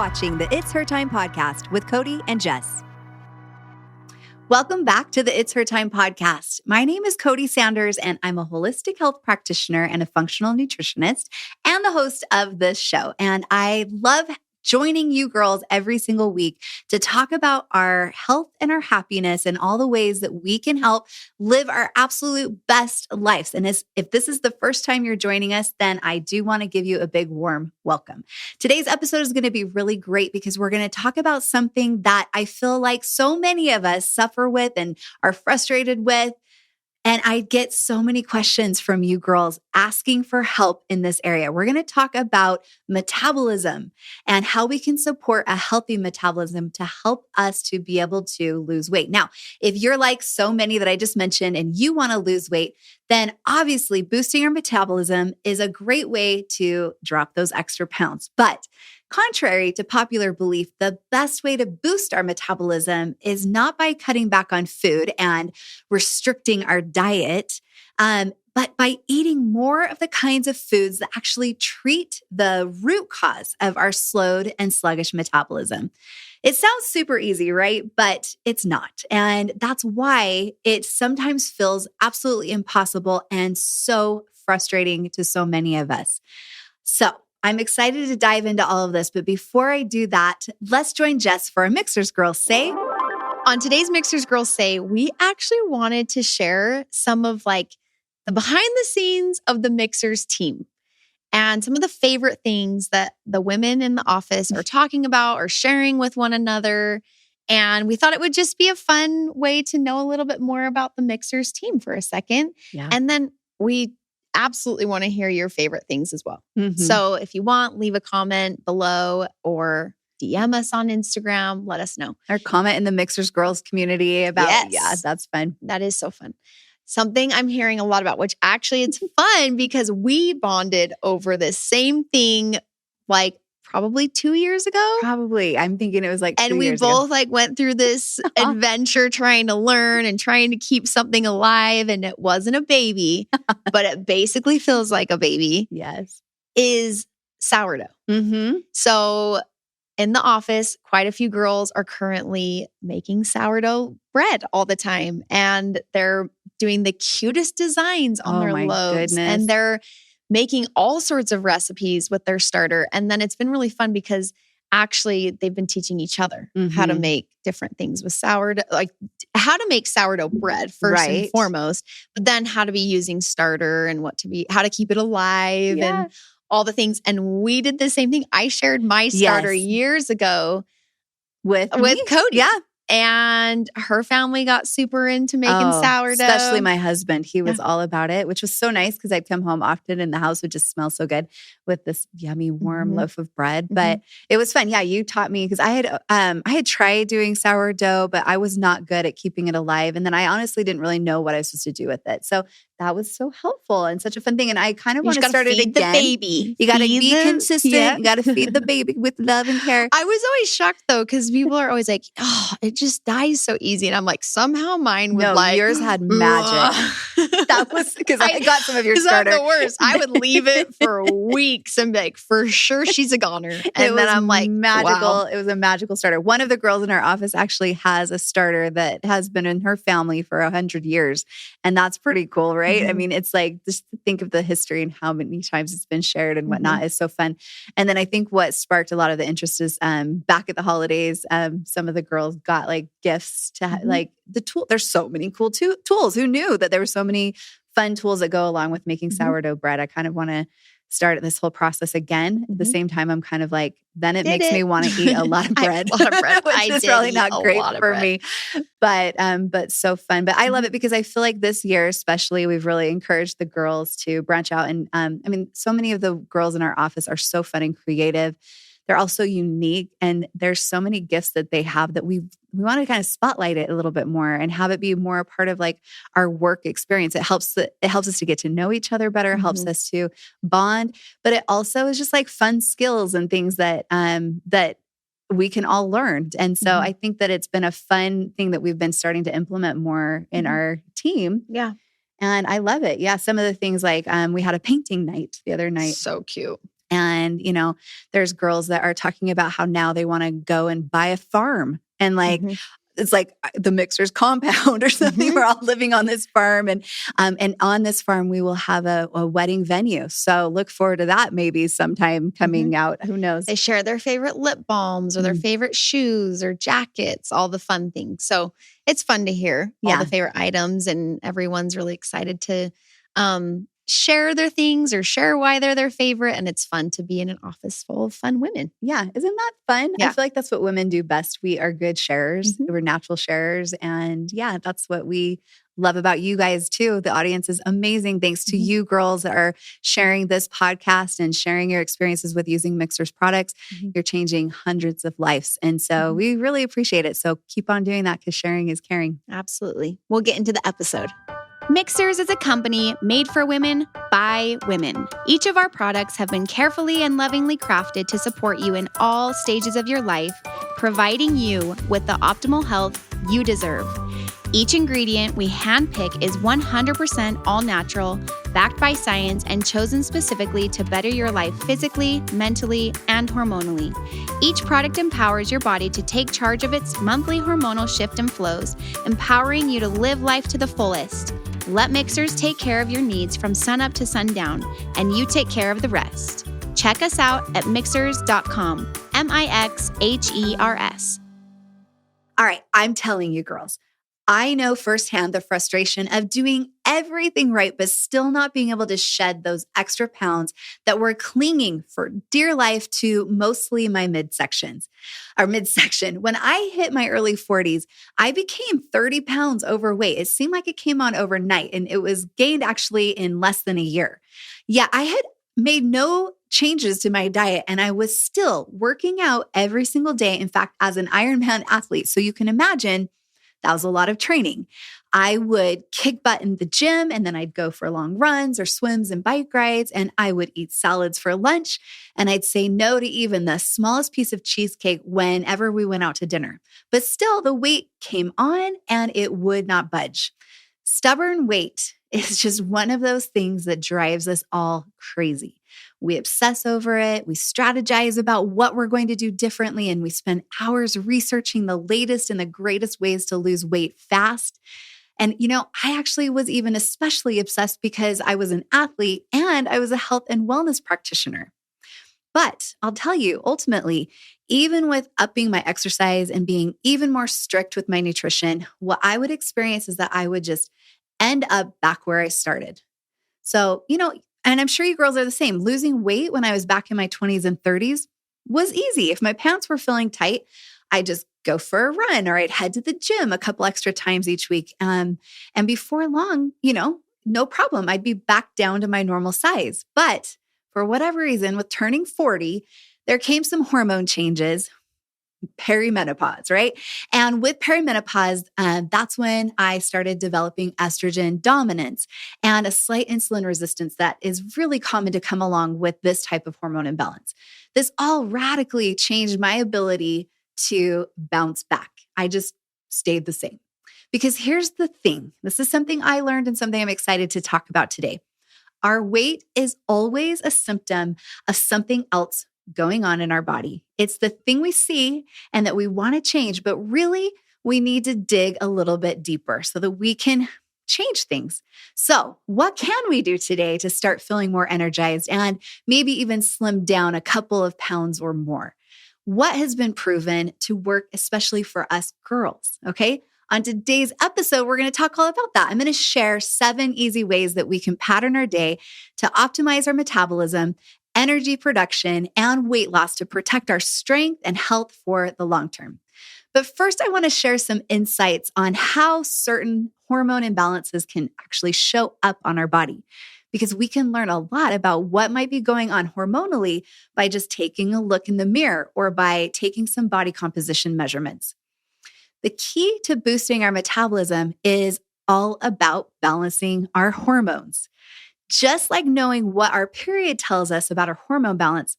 watching the It's Her Time podcast with Cody and Jess. Welcome back to the It's Her Time podcast. My name is Cody Sanders, and I'm a holistic health practitioner and a functional nutritionist and the host of this show. And I love joining you girls every single week to talk about our health and our happiness and all the ways that we can help live our absolute best lives. And if this is the first time you're joining us, then I do want to give you a big warm welcome. Today's episode is going to be really great because we're going to talk about something that I feel like so many of us suffer with and are frustrated with. And I get so many questions from you girls asking for help in this area. We're going to talk about metabolism and how we can support a healthy metabolism to help us to be able to lose weight. Now, if you're like so many that I just mentioned and you want to lose weight, then obviously boosting your metabolism is a great way to drop those extra pounds. But contrary to popular belief, the best way to boost our metabolism is not by cutting back on food and restricting our diet, but by eating more of the kinds of foods that actually treat the root cause of our slowed and sluggish metabolism. It sounds super easy, right? But it's not. And that's why it sometimes feels absolutely impossible and so frustrating to so many of us. So I'm excited to dive into all of this, but before I do that, let's join Jess for a Mixers Girls Say. On today's Mixers Girls Say, we actually wanted to share some of like the behind the scenes of the Mixers team and some of the favorite things that the women in the office are talking about or sharing with one another. And we thought it would just be a fun way to know a little bit more about the Mixers team for a second. Yeah. And then we absolutely want to hear your favorite things as well. Mm-hmm. So if you want, leave a comment below or DM us on Instagram. Let us know. Or comment in the Mixers Girls community about, Yes. Yeah, that's fun. That is so fun. Something I'm hearing a lot about, which actually it's fun because we bonded over this same thing like probably 2 years ago. Probably. I'm thinking it was like 2 And we years both ago. like went through this adventure trying to learn and trying to keep something alive. And it wasn't a baby, but it basically feels like a baby. Yes. Is sourdough. Mm-hmm. So in the office, quite a few girls are currently making sourdough bread all the time. And they're doing the cutest designs on their loaves. Goodness. And they're making all sorts of recipes with their starter. And then it's been really fun because actually they've been teaching each other how to make different things with sourdough, like how to make sourdough bread first and foremost, but then how to be using starter and how to keep it alive and all the things. And we did the same thing. I shared my starter years ago with Cody. Yeah. And her family got super into making sourdough. Especially my husband. He was all about it, which was so nice because I'd come home often and the house would just smell so good with this yummy, warm loaf of bread. But it was fun. Yeah, you taught me because I had tried doing sourdough, but I was not good at keeping it alive. And then I honestly didn't really know what I was supposed to do with it. So that was so helpful and such a fun thing. And I kind of want to start it again. The baby. You got to be consistent. Yeah. You got to feed the baby with love and care. I was always shocked though, because people are always like, oh, it just dies so easy. And I'm like, somehow mine would yours had magic. That was because I got some of your starter. I'm the worst. I would leave it for weeks and be like, for sure she's a goner. And then I'm like, magical. Wow. It was a magical starter. One of the girls in our office actually has a starter that has been in her family for 100 years. And that's pretty cool, right? I mean, it's like, just to think of the history and how many times it's been shared and whatnot is so fun. And then I think what sparked a lot of the interest is back at the holidays, some of the girls got like gifts to like the tool. There's so many cool tools. Who knew that there were so many fun tools that go along with making sourdough bread? I kind of want to start this whole process again. At the same time, I'm kind of like, then it makes me want to eat a lot of bread, which is probably not great for me. But so fun. But I love it because I feel like this year, especially, we've really encouraged the girls to branch out. And I mean, so many of the girls in our office are so fun and creative. They're also unique, and there's so many gifts that they have that we want to kind of spotlight it a little bit more and have it be more a part of like our work experience. It helps us to get to know each other better, helps us to bond, but it also is just like fun skills and things that that we can all learn. And so I think that it's been a fun thing that we've been starting to implement more in our team. Yeah. And I love it. Yeah. Some of the things like we had a painting night the other night. So cute. And, there's girls that are talking about how now they want to go and buy a farm and it's like the Mixers compound or something. We're all living on this farm. And on this farm, we will have a wedding venue. So look forward to that maybe sometime coming out. Who knows? They share their favorite lip balms or their favorite shoes or jackets, all the fun things. So it's fun to hear all the favorite items, and everyone's really excited to share their things or share why they're their favorite. And it's fun to be in an office full of fun women. Yeah. Isn't that fun? Yeah. I feel like that's what women do best. We are good sharers. We're natural sharers. And that's what we love about you guys too. The audience is amazing. Thanks to you girls that are sharing this podcast and sharing your experiences with using Mixers products. You're changing hundreds of lives. And so we really appreciate it. So keep on doing that because sharing is caring. Absolutely. We'll get into the episode. Mixers is a company made for women by women. Each of our products have been carefully and lovingly crafted to support you in all stages of your life, providing you with the optimal health you deserve. Each ingredient we handpick is 100% all natural, backed by science, and chosen specifically to better your life physically, mentally, and hormonally. Each product empowers your body to take charge of its monthly hormonal shift and flows, empowering you to live life to the fullest. Let Mixers take care of your needs from sunup to sundown, and you take care of the rest. Check us out at mixers.com, Mixhers. All right, I'm telling you girls, I know firsthand the frustration of doing everything right, but still not being able to shed those extra pounds that were clinging for dear life to mostly my midsection. When I hit my early 40s, I became 30 pounds overweight. It seemed like it came on overnight, and it was gained actually in less than a year. Yeah, I had made no changes to my diet, and I was still working out every single day. In fact, as an Ironman athlete. So you can imagine that was a lot of training. I would kick butt in the gym, and then I'd go for long runs or swims and bike rides, and I would eat salads for lunch, and I'd say no to even the smallest piece of cheesecake whenever we went out to dinner. But still, the weight came on and it would not budge. Stubborn weight is just one of those things that drives us all crazy. We obsess over it. We strategize about what we're going to do differently. And we spend hours researching the latest and the greatest ways to lose weight fast. And, I actually was even especially obsessed because I was an athlete and I was a health and wellness practitioner. But I'll tell you, ultimately, even with upping my exercise and being even more strict with my nutrition, what I would experience is that I would just end up back where I started. So, and I'm sure you girls are the same. Losing weight when I was back in my 20s and 30s was easy. If my pants were feeling tight, I'd just go for a run or I'd head to the gym a couple extra times each week. And before long, no problem. I'd be back down to my normal size. But for whatever reason, with turning 40, there came some hormone changes, perimenopause, right? And with perimenopause, that's when I started developing estrogen dominance and a slight insulin resistance that is really common to come along with this type of hormone imbalance. This all radically changed my ability to bounce back. I just stayed the same. Because here's the thing. This is something I learned and something I'm excited to talk about today. Our weight is always a symptom of something else going on in our body. It's the thing we see and that we want to change, but really we need to dig a little bit deeper so that we can change things. So what can we do today to start feeling more energized and maybe even slim down a couple of pounds or more? What has been proven to work, especially for us girls? Okay. On today's episode, we're going to talk all about that. I'm going to share 7 easy ways that we can pattern our day to optimize our metabolism, energy production, and weight loss to protect our strength and health for the long term. But first, I want to share some insights on how certain hormone imbalances can actually show up on our body, because we can learn a lot about what might be going on hormonally by just taking a look in the mirror or by taking some body composition measurements. The key to boosting our metabolism is all about balancing our hormones. Just like knowing what our period tells us about our hormone balance,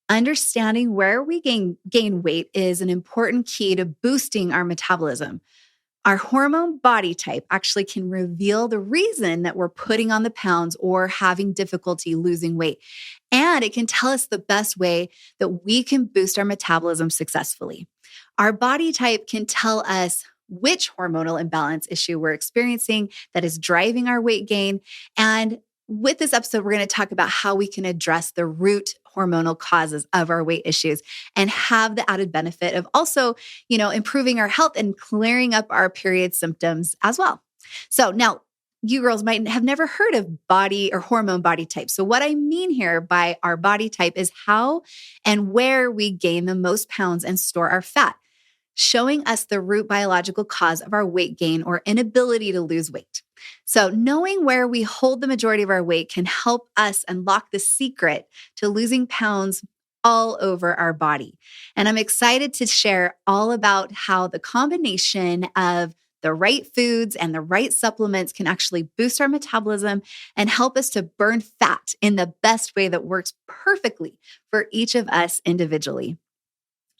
understanding where we gain weight is an important key to boosting our metabolism. Our hormone body type actually can reveal the reason that we're putting on the pounds or having difficulty losing weight. And it can tell us the best way that we can boost our metabolism successfully. Our body type can tell us which hormonal imbalance issue we're experiencing that is driving our weight gain. And with this episode, we're going to talk about how we can address the root hormonal causes of our weight issues and have the added benefit of also, improving our health and clearing up our period symptoms as well. So now, you girls might have never heard of body or hormone body type. So what I mean here by our body type is how and where we gain the most pounds and store our fat, showing us the root biological cause of our weight gain or inability to lose weight. So knowing where we hold the majority of our weight can help us unlock the secret to losing pounds all over our body. And I'm excited to share all about how the combination of the right foods and the right supplements can actually boost our metabolism and help us to burn fat in the best way that works perfectly for each of us individually.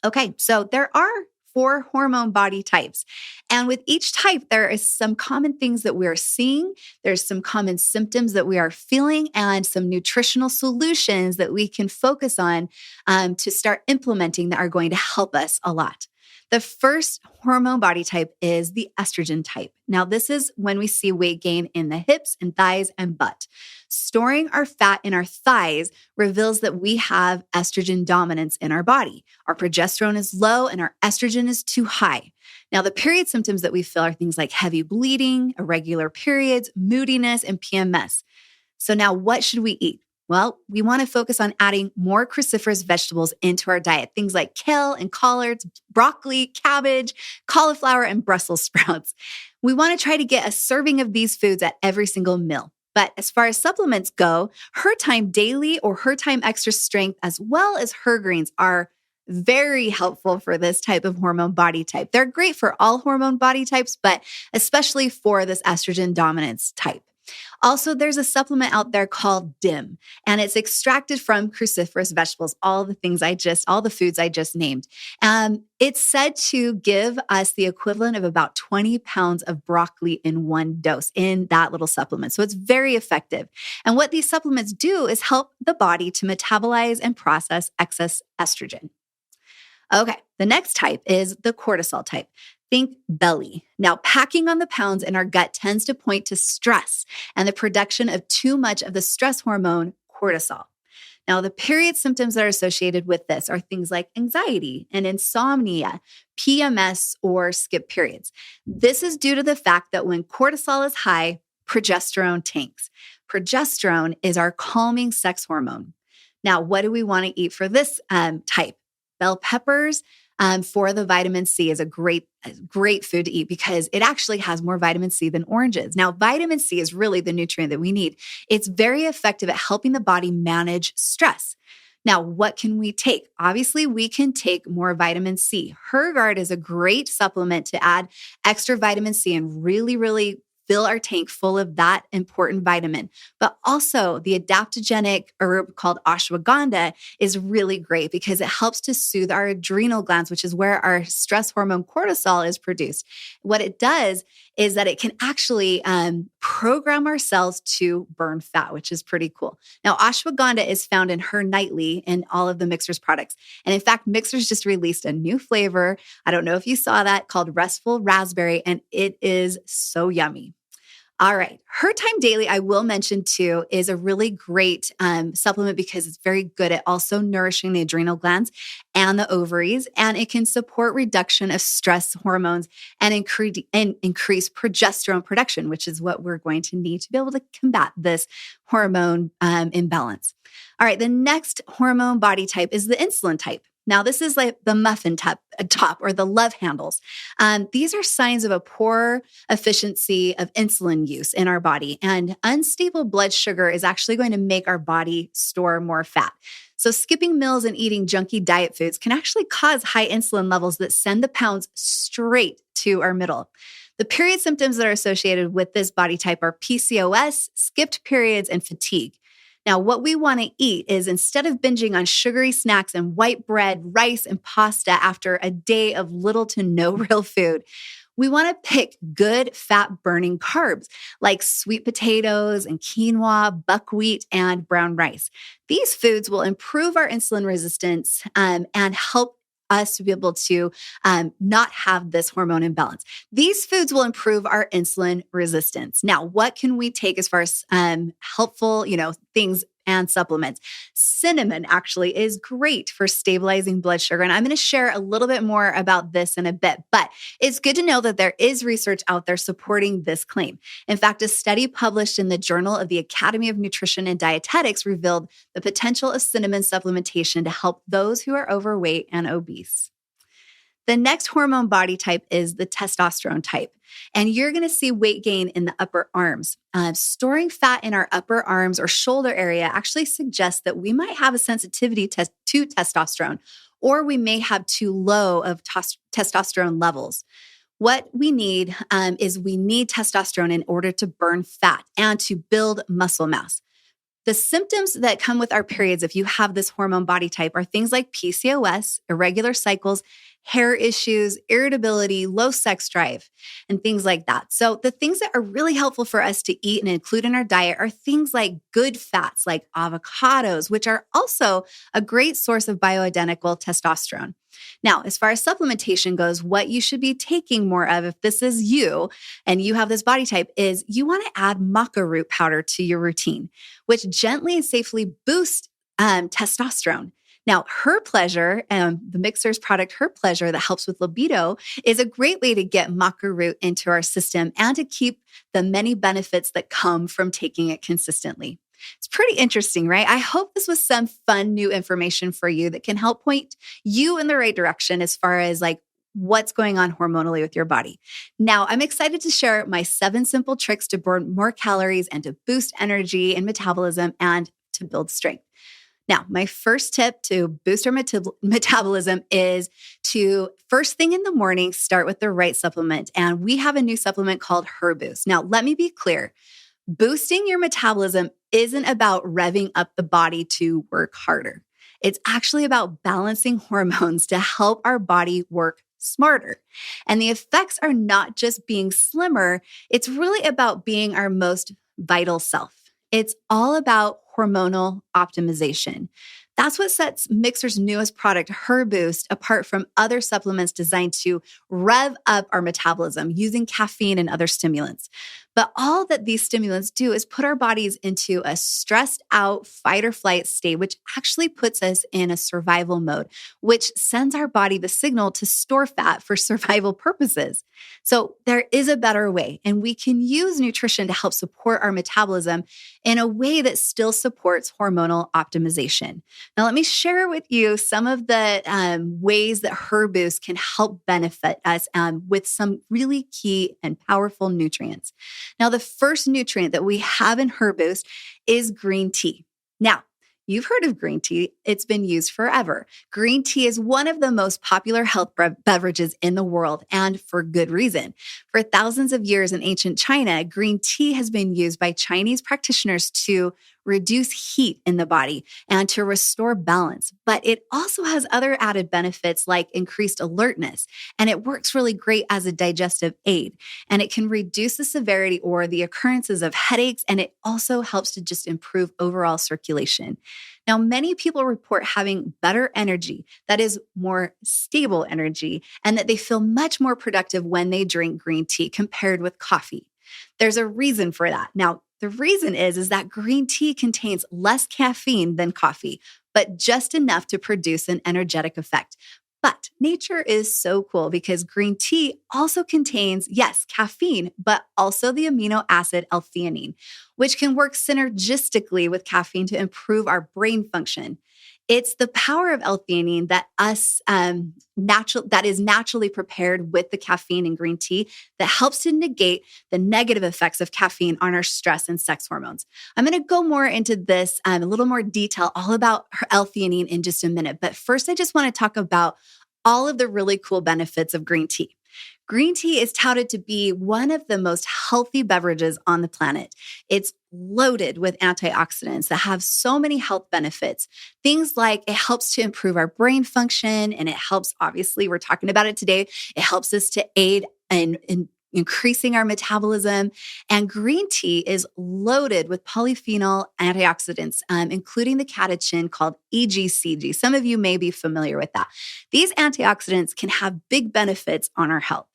Okay, so there are 4 hormone body types. And with each type, there is some common things that we are seeing. There's some common symptoms that we are feeling and some nutritional solutions that we can focus on to start implementing that are going to help us a lot. The first hormone body type is the estrogen type. Now, this is when we see weight gain in the hips and thighs and butt. Storing our fat in our thighs reveals that we have estrogen dominance in our body. Our progesterone is low and our estrogen is too high. Now, the period symptoms that we feel are things like heavy bleeding, irregular periods, moodiness, and PMS. So now what should we eat? Well, we want to focus on adding more cruciferous vegetables into our diet, things like kale and collards, broccoli, cabbage, cauliflower, and Brussels sprouts. We want to try to get a serving of these foods at every single meal. But as far as supplements go, Her Time Daily or Her Time Extra Strength, as well as Her Greens, are very helpful for this type of hormone body type. They're great for all hormone body types, but especially for this estrogen dominance type. Also, there's a supplement out there called DIM, and it's extracted from cruciferous vegetables, all the foods I just named. It's said to give us the equivalent of about 20 pounds of broccoli in one dose in that little supplement. So it's very effective. And what these supplements do is help the body to metabolize and process excess estrogen. Okay, the next type is the cortisol type. Think belly. Now, packing on the pounds in our gut tends to point to stress and the production of too much of the stress hormone, cortisol. Now, the period symptoms that are associated with this are things like anxiety and insomnia, PMS, or skip periods. This is due to the fact that when cortisol is high, progesterone tanks. Progesterone is our calming sex hormone. Now, what do we want to eat for this type? Bell peppers for the vitamin C is a great food to eat because it actually has more vitamin C than oranges. Now, vitamin C is really the nutrient that we need. It's very effective at helping the body manage stress. Now, what can we take? Obviously, we can take more vitamin C. Herguard is a great supplement to add extra vitamin C and really fill our tank full of that important vitamin. But also the adaptogenic herb called ashwagandha is really great because it helps to soothe our adrenal glands, which is where our stress hormone cortisol is produced. What it does is that it can actually program our cells to burn fat, which is pretty cool. Now, ashwagandha is found in Her Nightly in all of the Mixers products. And in fact, Mixers just released a new flavor. I don't know if you saw that, called Restful Raspberry, and it is so yummy. All right. Her Time Daily, I will mention too, is a really great supplement because it's very good at also nourishing the adrenal glands and the ovaries, and it can support reduction of stress hormones and increase progesterone production, which is what we're going to need to be able to combat this hormone imbalance. All right. The next hormone body type is the insulin type. Now, this is like the Muffin top or the love handles. These are signs of a poor efficiency of insulin use in our body. And unstable blood sugar is actually going to make our body store more fat. So skipping meals and eating junky diet foods can actually cause high insulin levels that send the pounds straight to our middle. The period symptoms that are associated with this body type are PCOS, skipped periods, and fatigue. Now, what we want to eat is, instead of binging on sugary snacks and white bread, rice, and pasta after a day of little to no real food, We want to pick good fat-burning carbs like sweet potatoes and quinoa, buckwheat, and brown rice. These foods will improve our insulin resistance and help us to be able to not have this hormone imbalance. These foods will improve our insulin resistance. Now, what can we take as far as helpful, things and supplements? Cinnamon actually is great for stabilizing blood sugar. And I'm going to share a little bit more about this in a bit, but it's good to know that there is research out there supporting this claim. In fact, a study published in the Journal of the Academy of Nutrition and Dietetics revealed the potential of cinnamon supplementation to help those who are overweight and obese. The next hormone body type is the testosterone type, and you're going to see weight gain in the upper arms. Storing fat in our upper arms or shoulder area actually suggests that we might have a sensitivity to testosterone, or we may have too low of testosterone levels. What we need is we need testosterone in order to burn fat and to build muscle mass. The symptoms that come with our periods, if you have this hormone body type, are things like PCOS, irregular cycles, hair issues, irritability, low sex drive, and things like that. So the things that are really helpful for us to eat and include in our diet are things like good fats, like avocados, which are also a great source of bioidentical testosterone. Now, as far as supplementation goes, what you should be taking more of, if this is you and you have this body type, is you want to add maca root powder to your routine, which gently and safely boosts testosterone. Now, Her Pleasure, the Mixer's product Her Pleasure that helps with libido, is a great way to get maca root into our system and to keep the many benefits that come from taking it consistently. It's pretty interesting, right? I hope this was some fun new information for you that can help point you in the right direction as far as what's going on hormonally with your body. Now, I'm excited to share my 7 simple tricks to burn more calories and to boost energy and metabolism and to build strength. Now, my first tip to boost our metabolism is to, first thing in the morning, start with the right supplement. And we have a new supplement called Herboost. Now, let me be clear. Boosting your metabolism isn't about revving up the body to work harder. It's actually about balancing hormones to help our body work smarter. And the effects are not just being slimmer, it's really about being our most vital self. It's all about hormonal optimization. That's what sets Mixer's newest product, Herboost, apart from other supplements designed to rev up our metabolism using caffeine and other stimulants. But all that these stimulants do is put our bodies into a stressed out fight or flight state, which actually puts us in a survival mode, which sends our body the signal to store fat for survival purposes. So there is a better way, and we can use nutrition to help support our metabolism in a way that still supports hormonal optimization. Now, let me share with you some of the ways that Herboost can help benefit us with some really key and powerful nutrients. Now, the first nutrient that we have in Herboost is green tea. Now, you've heard of green tea. It's been used forever. Green tea is one of the most popular health beverages in the world, and for good reason. For thousands of years in ancient China, green tea has been used by Chinese practitioners to reduce heat in the body and to restore balance. But it also has other added benefits like increased alertness, and it works really great as a digestive aid. And it can reduce the severity or the occurrences of headaches, and it also helps to just improve overall circulation. Now, many people report having better energy, that is more stable energy, and that they feel much more productive when they drink green tea compared with coffee. There's a reason for that. Now, the reason is that green tea contains less caffeine than coffee, but just enough to produce an energetic effect. But nature is so cool because green tea also contains, yes, caffeine, but also the amino acid L-theanine, which can work synergistically with caffeine to improve our brain function. It's the power of L-theanine that is naturally prepared with the caffeine in green tea that helps to negate the negative effects of caffeine on our stress and sex hormones. I'm going to go more into this, a little more detail, all about L-theanine in just a minute. But first, I just want to talk about all of the really cool benefits of green tea. Green tea is touted to be one of the most healthy beverages on the planet. It's loaded with antioxidants that have so many health benefits. Things like it helps to improve our brain function, and it helps, obviously, we're talking about it today, it helps us to aid in increasing our metabolism. And green tea is loaded with polyphenol antioxidants, including the catechin called EGCG. Some of you may be familiar with that. These antioxidants can have big benefits on our health.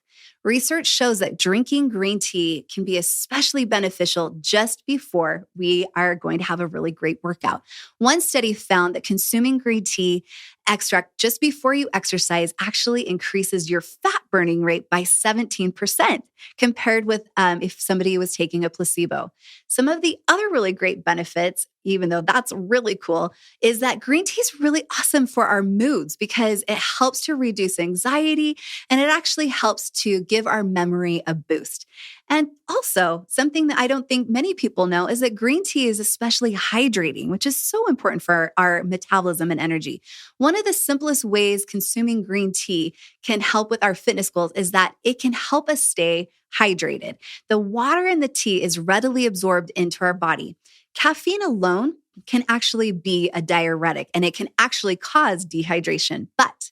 Research shows that drinking green tea can be especially beneficial just before we are going to have a really great workout. One study found that consuming green tea extract just before you exercise actually increases your fat burning rate by 17% compared with if somebody was taking a placebo. Some of the other really great benefits, even though that's really cool, is that green tea is really awesome for our moods because it helps to reduce anxiety and it actually helps to give our memory a boost. And also, something that I don't think many people know is that green tea is especially hydrating, which is so important for our metabolism and energy. One of the simplest ways consuming green tea can help with our fitness goals is that it can help us stay hydrated. The water in the tea is readily absorbed into our body. Caffeine alone can actually be a diuretic and it can actually cause dehydration, but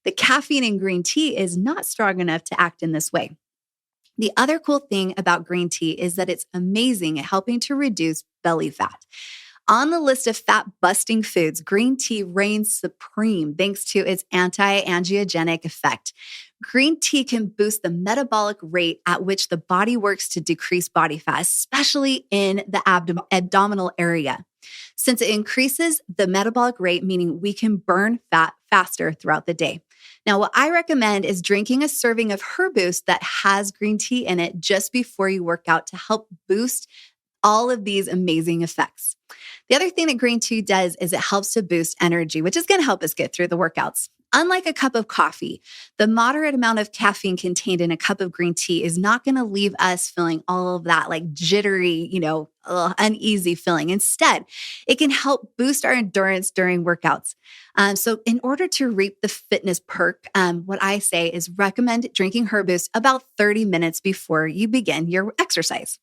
the caffeine in green tea is not strong enough to act in this way. The other cool thing about green tea is that it's amazing at helping to reduce belly fat. On the list of fat-busting foods, green tea reigns supreme thanks to its anti-angiogenic effect. Green tea can boost the metabolic rate at which the body works to decrease body fat, especially in the abdominal area. Since it increases the metabolic rate, meaning we can burn fat faster throughout the day. Now, what I recommend is drinking a serving of Herboost that has green tea in it just before you work out to help boost all of these amazing effects. The other thing that green tea does is it helps to boost energy, which is going to help us get through the workouts. Unlike a cup of coffee, the moderate amount of caffeine contained in a cup of green tea is not going to leave us feeling all of that like jittery, uneasy feeling. Instead, it can help boost our endurance during workouts. So in order to reap the fitness perk, what I say is recommend drinking Herboost about 30 minutes before you begin your exercise.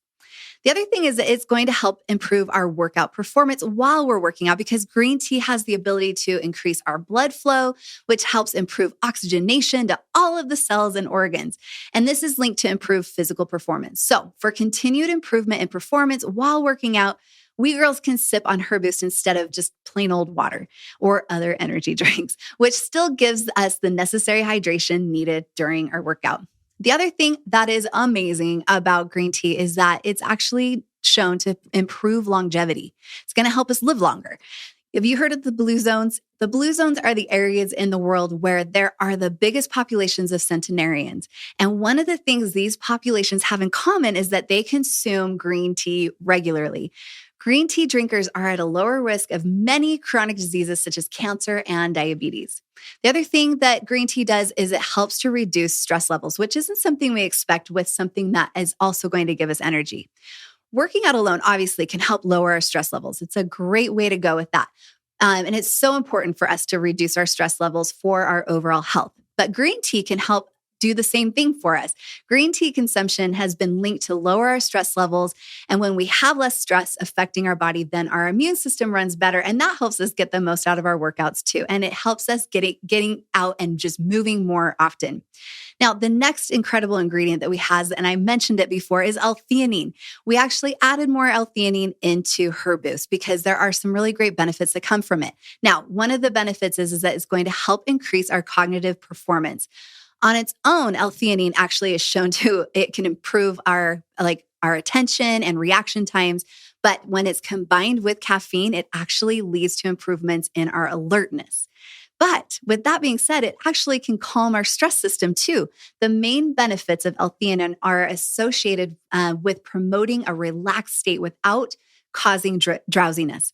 The other thing is that it's going to help improve our workout performance while we're working out because green tea has the ability to increase our blood flow, which helps improve oxygenation to all of the cells and organs. And this is linked to improved physical performance. So for continued improvement in performance while working out, we girls can sip on Herboost instead of just plain old water or other energy drinks, which still gives us the necessary hydration needed during our workout. The other thing that is amazing about green tea is that it's actually shown to improve longevity. It's going to help us live longer. Have you heard of the blue zones? The blue zones are the areas in the world where there are the biggest populations of centenarians. And one of the things these populations have in common is that they consume green tea regularly. Green tea drinkers are at a lower risk of many chronic diseases such as cancer and diabetes. The other thing that green tea does is it helps to reduce stress levels, which isn't something we expect with something that is also going to give us energy. Working out alone obviously can help lower our stress levels. It's a great way to go with that. And it's so important for us to reduce our stress levels for our overall health. But green tea can help do the same thing for us. Green tea consumption has been linked to lower our stress levels. And when we have less stress affecting our body, then our immune system runs better. And that helps us get the most out of our workouts too. And it helps us getting out and just moving more often. Now, the next incredible ingredient that we have, and I mentioned it before, is L-theanine. We actually added more L-theanine into Herboost because there are some really great benefits that come from it. Now, one of the benefits is that it's going to help increase our cognitive performance. On its own, L-theanine actually is shown it can improve our attention and reaction times. But when it's combined with caffeine, it actually leads to improvements in our alertness. But with that being said, it actually can calm our stress system too. The main benefits of L-theanine are associated with promoting a relaxed state without causing drowsiness.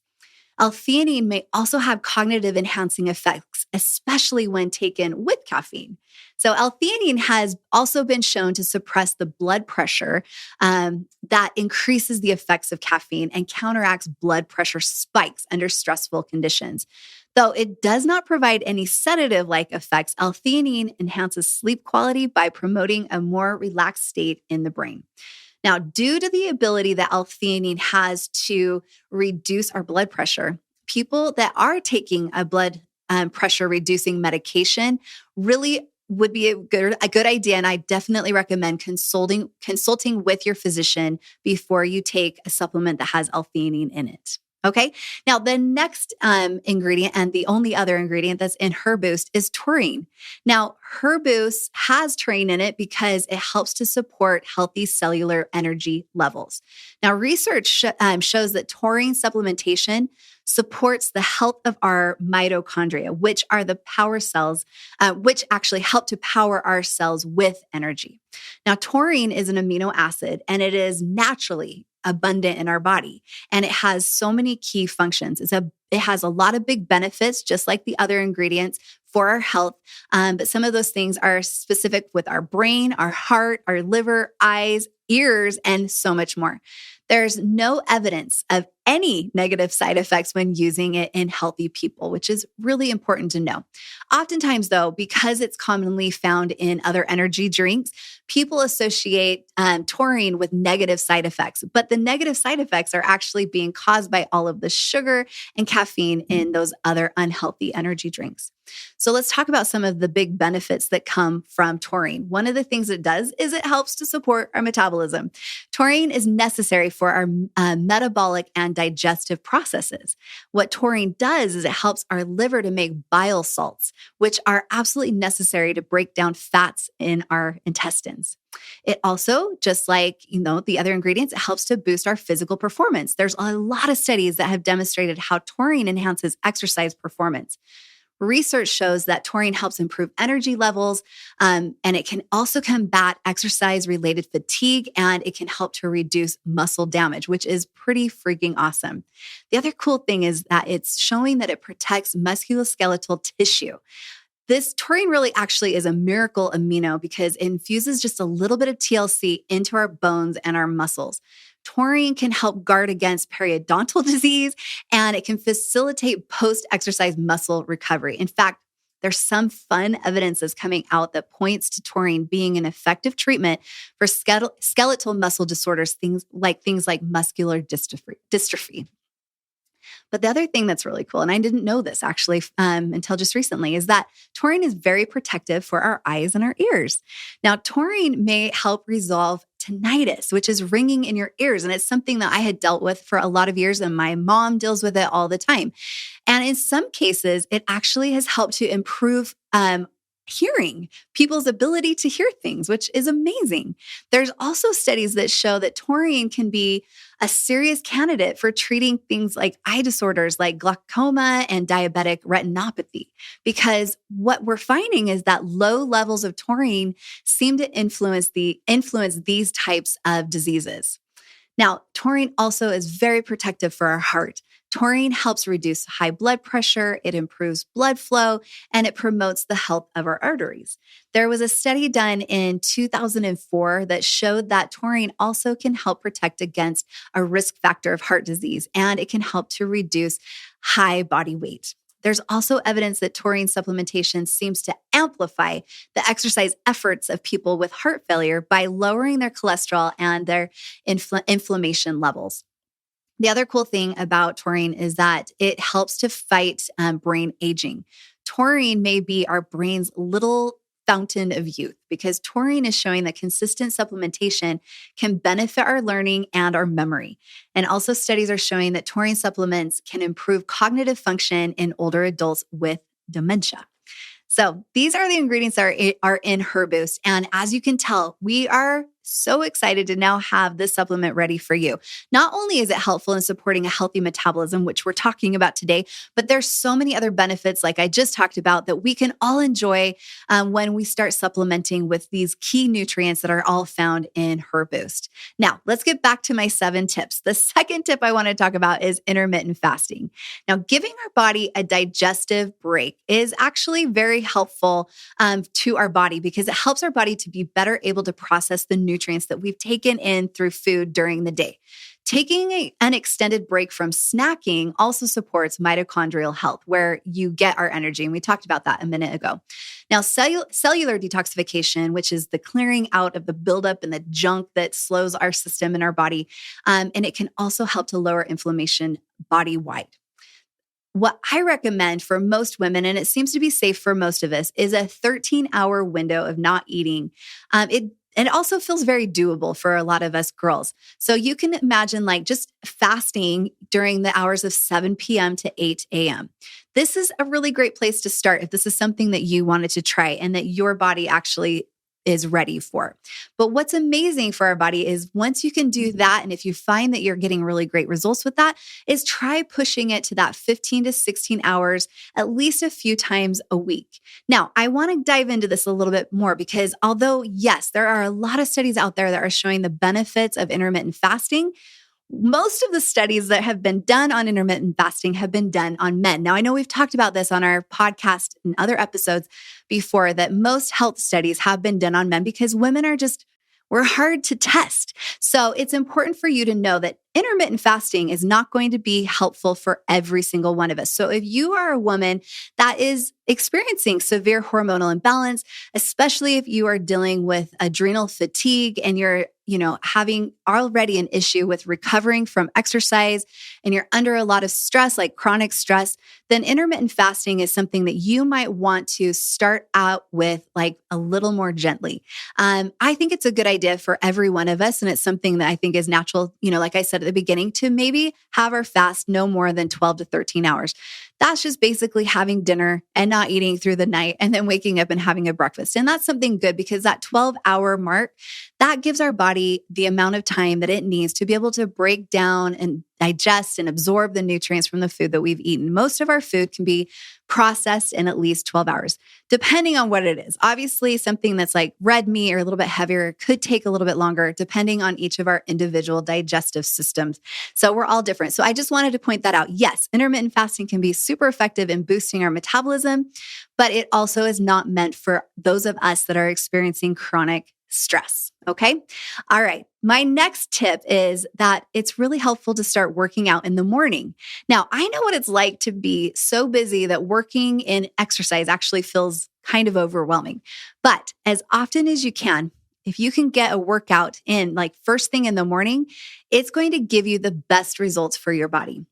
L-theanine may also have cognitive enhancing effects, especially when taken with caffeine. So L-theanine has also been shown to suppress the blood pressure that increases the effects of caffeine and counteracts blood pressure spikes under stressful conditions. Though it does not provide any sedative-like effects, L-theanine enhances sleep quality by promoting a more relaxed state in the brain. Now, due to the ability that L-theanine has to reduce our blood pressure, people that are taking a blood pressure reducing medication really would be a good idea. And I definitely recommend consulting with your physician before you take a supplement that has L-theanine in it. Okay. Now, the next ingredient and the only other ingredient that's in Herboost is taurine. Now, Herboost has taurine in it because it helps to support healthy cellular energy levels. Now, research shows that taurine supplementation supports the health of our mitochondria, which are the power cells, which actually help to power our cells with energy. Now, taurine is an amino acid, and it is naturally abundant in our body. And it has so many key functions. It has a lot of big benefits, just like the other ingredients for our health. But some of those things are specific with our brain, our heart, our liver, eyes, ears, and so much more. There's no evidence of any negative side effects when using it in healthy people, which is really important to know. Oftentimes, though, because it's commonly found in other energy drinks, people associate taurine with negative side effects. But the negative side effects are actually being caused by all of the sugar and caffeine in those other unhealthy energy drinks. So let's talk about some of the big benefits that come from taurine. One of the things it does is it helps to support our metabolism. Taurine is necessary for our metabolic and digestive processes. What taurine does is it helps our liver to make bile salts, which are absolutely necessary to break down fats in our intestines. It also, just like, the other ingredients, it helps to boost our physical performance. There's a lot of studies that have demonstrated how taurine enhances exercise performance. Research shows that taurine helps improve energy levels, and it can also combat exercise-related fatigue, and it can help to reduce muscle damage, which is pretty freaking awesome. The other cool thing is that it's showing that it protects musculoskeletal tissue. This taurine really actually is a miracle amino because it infuses just a little bit of TLC into our bones and our muscles. Taurine can help guard against periodontal disease, and it can facilitate post-exercise muscle recovery. In fact, there's some fun evidence that's coming out that points to taurine being an effective treatment for skeletal muscle disorders, things like muscular dystrophy. But the other thing that's really cool, and I didn't know this actually until just recently, is that taurine is very protective for our eyes and our ears. Now, taurine may help resolve tinnitus, which is ringing in your ears. And it's something that I had dealt with for a lot of years, and my mom deals with it all the time. And in some cases, it actually has helped to improve hearing, people's ability to hear things, which is amazing. There's also studies that show that taurine can be a serious candidate for treating things like eye disorders like glaucoma and diabetic retinopathy, because what we're finding is that low levels of taurine seem to influence these types of diseases. Now, taurine also is very protective for our heart. Taurine helps reduce high blood pressure, it improves blood flow, and it promotes the health of our arteries. There was a study done in 2004 that showed that taurine also can help protect against a risk factor of heart disease, and it can help to reduce high body weight. There's also evidence that taurine supplementation seems to amplify the exercise efforts of people with heart failure by lowering their cholesterol and their inflammation levels. The other cool thing about taurine is that it helps to fight brain aging. Taurine may be our brain's little fountain of youth because taurine is showing that consistent supplementation can benefit our learning and our memory. And also studies are showing that taurine supplements can improve cognitive function in older adults with dementia. So these are the ingredients that are in Herboost. And as you can tell, we are so excited to now have this supplement ready for you. Not only is it helpful in supporting a healthy metabolism, which we're talking about today, but there's so many other benefits like I just talked about that we can all enjoy when we start supplementing with these key nutrients that are all found in Herboost. Now, let's get back to my 7 tips. The second tip I want to talk about is intermittent fasting. Now, giving our body a digestive break is actually very helpful to our body because it helps our body to be better able to process the nutrients that we've taken in through food during the day. Taking an extended break from snacking also supports mitochondrial health, where you get our energy. And we talked about that a minute ago. Now, cellular detoxification, which is the clearing out of the buildup and the junk that slows our system in our body, and it can also help to lower inflammation body-wide. what I recommend for most women, and it seems to be safe for most of us, is a 13-hour window of not eating. It also feels very doable for a lot of us girls. So you can imagine like just fasting during the hours of 7 p.m. to 8 a.m. This is a really great place to start if this is something that you wanted to try and that your body actually is ready for. But what's amazing for our body is once you can do that, and if you find that you're getting really great results with that, is try pushing it to that 15 to 16 hours at least a few times a week. Now, I want to dive into this a little bit more because although, yes, there are a lot of studies out there that are showing the benefits of intermittent fasting, most of the studies that have been done on intermittent fasting have been done on men. Now, I know we've talked about this on our podcast and other episodes before that most health studies have been done on men because women are we're hard to test. So it's important for you to know that intermittent fasting is not going to be helpful for every single one of us. So if you are a woman that is experiencing severe hormonal imbalance, especially if you are dealing with adrenal fatigue and you're, having already an issue with recovering from exercise and you're under a lot of stress, like chronic stress, then intermittent fasting is something that you might want to start out with like a little more gently. I think it's a good idea for every one of us. And it's something that I think is natural, like I said at the beginning, to maybe have our fast no more than 12 to 13 hours. That's just basically having dinner and not eating through the night and then waking up and having a breakfast. And that's something good because that 12-hour mark, that gives our body the amount of time that it needs to be able to break down and digest and absorb the nutrients from the food that we've eaten. Most of our food can be processed in at least 12 hours, depending on what it is. Obviously, something that's like red meat or a little bit heavier could take a little bit longer, depending on each of our individual digestive systems. So we're all different. So I just wanted to point that out. Yes, intermittent fasting can be super effective in boosting our metabolism, but it also is not meant for those of us that are experiencing chronic stress. Okay. All right. My next tip is that it's really helpful to start working out in the morning. Now, I know what it's like to be so busy that working in exercise actually feels kind of overwhelming. But as often as you can, if you can get a workout in like first thing in the morning, it's going to give you the best results for your body.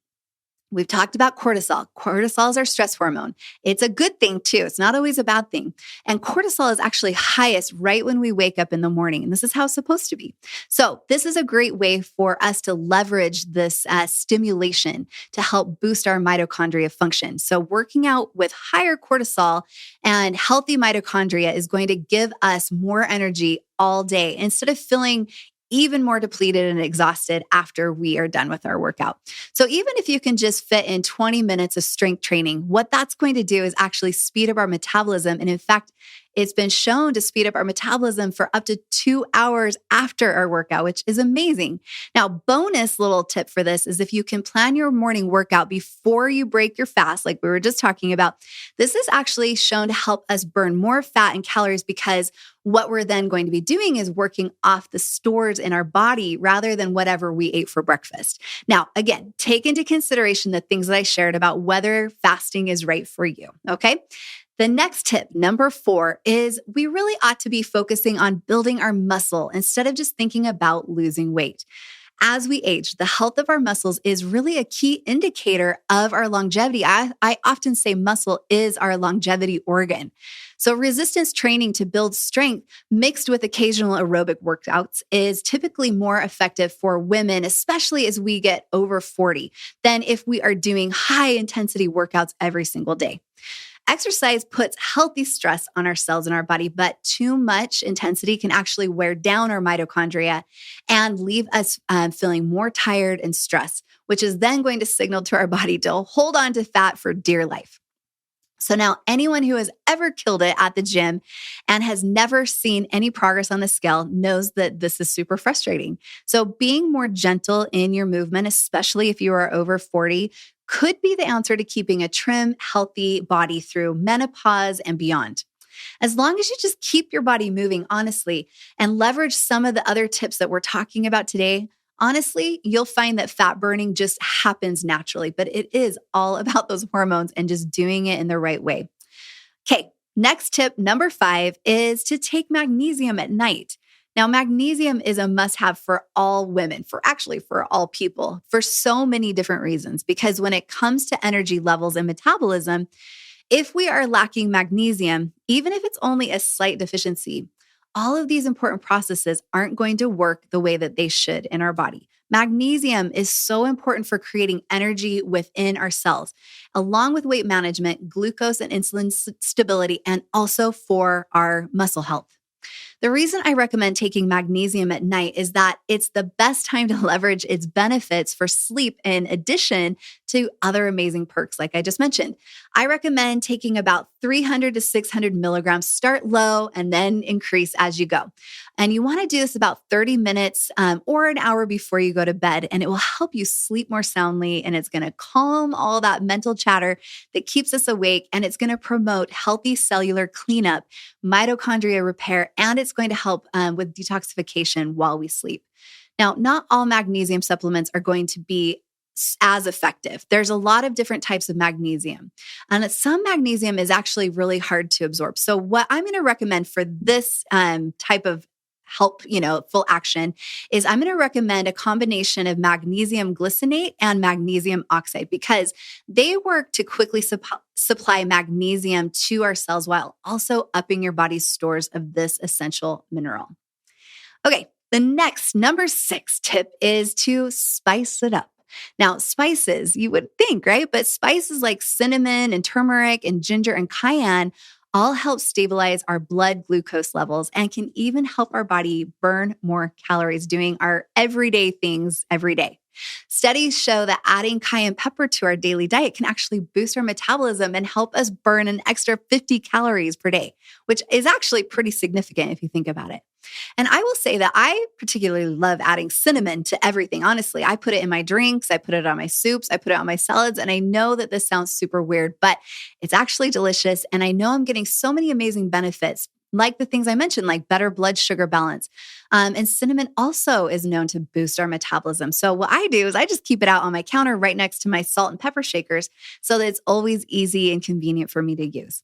We've talked about cortisol. Cortisol is our stress hormone. It's a good thing too. It's not always a bad thing. And cortisol is actually highest right when we wake up in the morning. And this is how it's supposed to be. So this is a great way for us to leverage this stimulation to help boost our mitochondria function. So working out with higher cortisol and healthy mitochondria is going to give us more energy all day instead of feeling even more depleted and exhausted after we are done with our workout. So even if you can just fit in 20 minutes of strength training, what that's going to do is actually speed up our metabolism. And in fact, it's been shown to speed up our metabolism for up to 2 hours after our workout, which is amazing. Now, bonus little tip for this is if you can plan your morning workout before you break your fast, like we were just talking about, this is actually shown to help us burn more fat and calories because what we're then going to be doing is working off the stores in our body rather than whatever we ate for breakfast. Now, again, take into consideration the things that I shared about whether fasting is right for you, okay? The next tip, number 4, is we really ought to be focusing on building our muscle instead of just thinking about losing weight. As we age, the health of our muscles is really a key indicator of our longevity. I often say muscle is our longevity organ. So resistance training to build strength mixed with occasional aerobic workouts is typically more effective for women, especially as we get over 40, than if we are doing high intensity workouts every single day. Exercise puts healthy stress on our cells in our body, but too much intensity can actually wear down our mitochondria and leave us feeling more tired and stressed, which is then going to signal to our body to hold on to fat for dear life. So now anyone who has ever killed it at the gym and has never seen any progress on the scale knows that this is super frustrating. So being more gentle in your movement, especially if you are over 40, could be the answer to keeping a trim, healthy body through menopause and beyond. As long as you just keep your body moving honestly and leverage some of the other tips that we're talking about today, honestly, you'll find that fat burning just happens naturally, but it is all about those hormones and just doing it in the right way. Okay, next tip, number 5, is to take magnesium at night. Now, magnesium is a must-have for all women, for all people, for so many different reasons. Because when it comes to energy levels and metabolism, if we are lacking magnesium, even if it's only a slight deficiency, all of these important processes aren't going to work the way that they should in our body. Magnesium is so important for creating energy within our cells, along with weight management, glucose and insulin stability, and also for our muscle health. The reason I recommend taking magnesium at night is that it's the best time to leverage its benefits for sleep in addition to other amazing perks like I just mentioned. I recommend taking about 300 to 600 milligrams, start low, and then increase as you go. And you want to do this about 30 minutes or an hour before you go to bed, and it will help you sleep more soundly, and it's going to calm all that mental chatter that keeps us awake, and it's going to promote healthy cellular cleanup, mitochondria repair, and it's going to help with detoxification while we sleep. Now, not all magnesium supplements are going to be as effective. There's a lot of different types of magnesium, and some magnesium is actually really hard to absorb. So what I'm going to recommend for this type of help, full action is I'm going to recommend a combination of magnesium glycinate and magnesium oxide because they work to quickly supply magnesium to our cells while also upping your body's stores of this essential mineral. Okay, the next number 6 tip is to spice it up. Now, spices, you would think, right? But spices like cinnamon and turmeric and ginger and cayenne all help stabilize our blood glucose levels and can even help our body burn more calories doing our everyday things every day. Studies show that adding cayenne pepper to our daily diet can actually boost our metabolism and help us burn an extra 50 calories per day, which is actually pretty significant if you think about it. And I will say that I particularly love adding cinnamon to everything. Honestly, I put it in my drinks, I put it on my soups, I put it on my salads. And I know that this sounds super weird, but it's actually delicious. And I know I'm getting so many amazing benefits, like the things I mentioned, like better blood sugar balance. And cinnamon also is known to boost our metabolism. So what I do is I just keep it out on my counter right next to my salt and pepper shakers so that it's always easy and convenient for me to use.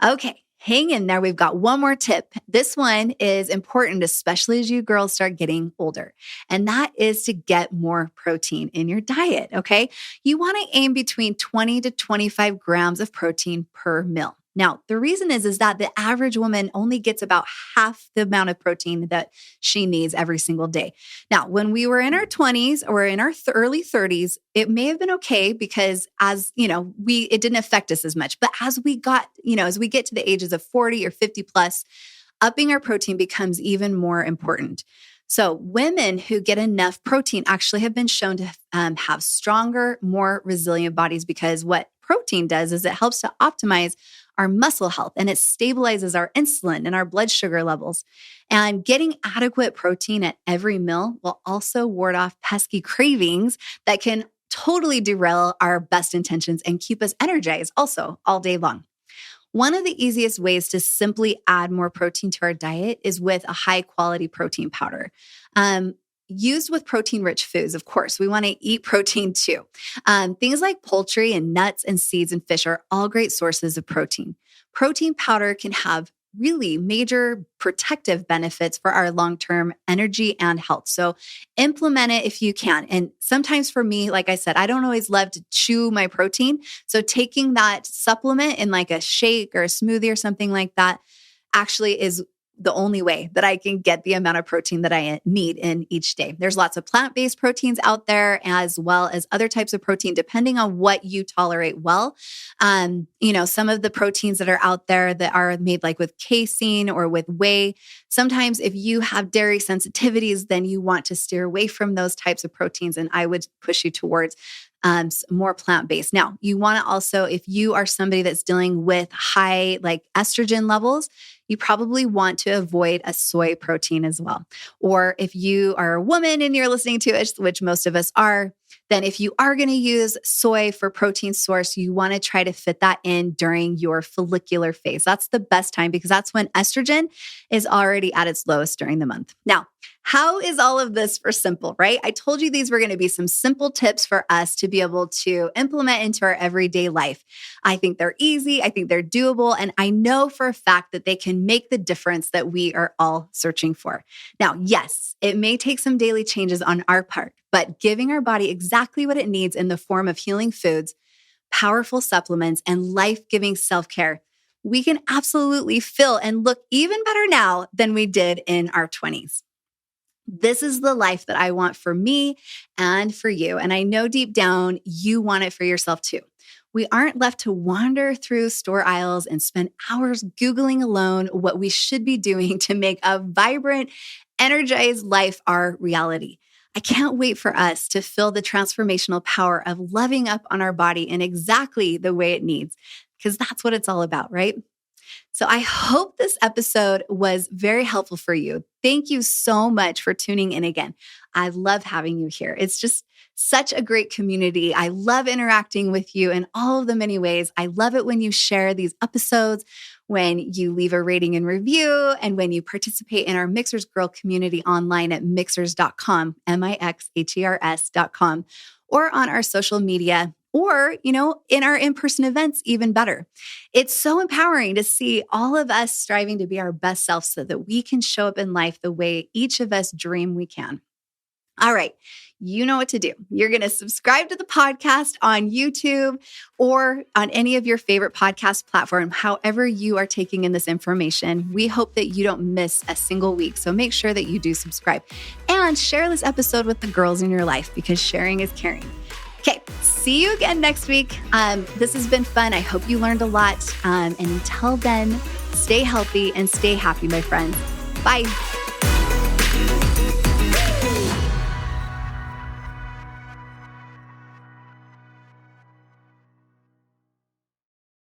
Okay. Hang in there. We've got one more tip. This one is important, especially as you girls start getting older. And that is to get more protein in your diet. Okay. You want to aim between 20 to 25 grams of protein per meal. Now, the reason is that the average woman only gets about half the amount of protein that she needs every single day. Now, when we were in our 20s or in our early 30s, it may have been okay because it didn't affect us as much. But as we got, as we get to the ages of 40 or 50 plus, upping our protein becomes even more important. So women who get enough protein actually have been shown to have stronger, more resilient bodies because what protein does is it helps to optimize our muscle health and it stabilizes our insulin and our blood sugar levels. And getting adequate protein at every meal will also ward off pesky cravings that can totally derail our best intentions and keep us energized also all day long. One of the easiest ways to simply add more protein to our diet is with a high quality protein powder. Used with protein-rich foods, of course, we want to eat protein too. Things like poultry and nuts and seeds and fish are all great sources of protein. Protein powder can have really major protective benefits for our long-term energy and health. So implement it if you can. And sometimes for me, like I said, I don't always love to chew my protein. So taking that supplement in like a shake or a smoothie or something like that actually is the only way that I can get the amount of protein that I need in each day. There's lots of plant-based proteins out there as well as other types of protein, depending on what you tolerate well. Some of the proteins that are out there that are made like with casein or with whey, sometimes if you have dairy sensitivities, then you want to steer away from those types of proteins. And I would push you towards more plant-based. Now, you want to also, if you are somebody that's dealing with high like estrogen levels, you probably want to avoid a soy protein as well. Or if you are a woman and you're listening to it, which most of us are, then if you are going to use soy for protein source, you want to try to fit that in during your follicular phase. That's the best time because that's when estrogen is already at its lowest during the month. Now, How is all of this for simple, right? I told you these were going to be some simple tips for us to be able to implement into our everyday life. I think they're easy. I think they're doable. And I know for a fact that they can make the difference that we are all searching for. Now, yes, it may take some daily changes on our part, but giving our body exactly what it needs in the form of healing foods, powerful supplements, and life-giving self-care, we can absolutely feel and look even better now than we did in our 20s. This is the life that I want for me and for you. And I know deep down you want it for yourself too. We aren't left to wander through store aisles and spend hours Googling alone what we should be doing to make a vibrant, energized life our reality. I can't wait for us to feel the transformational power of loving up on our body in exactly the way it needs, because that's what it's all about, right? So I hope this episode was very helpful for you. Thank you so much for tuning in again. I love having you here. It's just such a great community. I love interacting with you in all of the many ways. I love it when you share these episodes, when you leave a rating and review, and when you participate in our Mixers Girl community online at mixers.com, mixhers.com, or on our social media, or, in our in-person events, even better. It's so empowering to see all of us striving to be our best selves so that we can show up in life the way each of us dream we can. All right, you know what to do. You're going to subscribe to the podcast on YouTube or on any of your favorite podcast platform, however you are taking in this information. We hope that you don't miss a single week, so make sure that you do subscribe. And share this episode with the girls in your life, because sharing is caring. Okay, see you again next week. This has been fun. I hope you learned a lot. And until then, stay healthy and stay happy, my friends. Bye.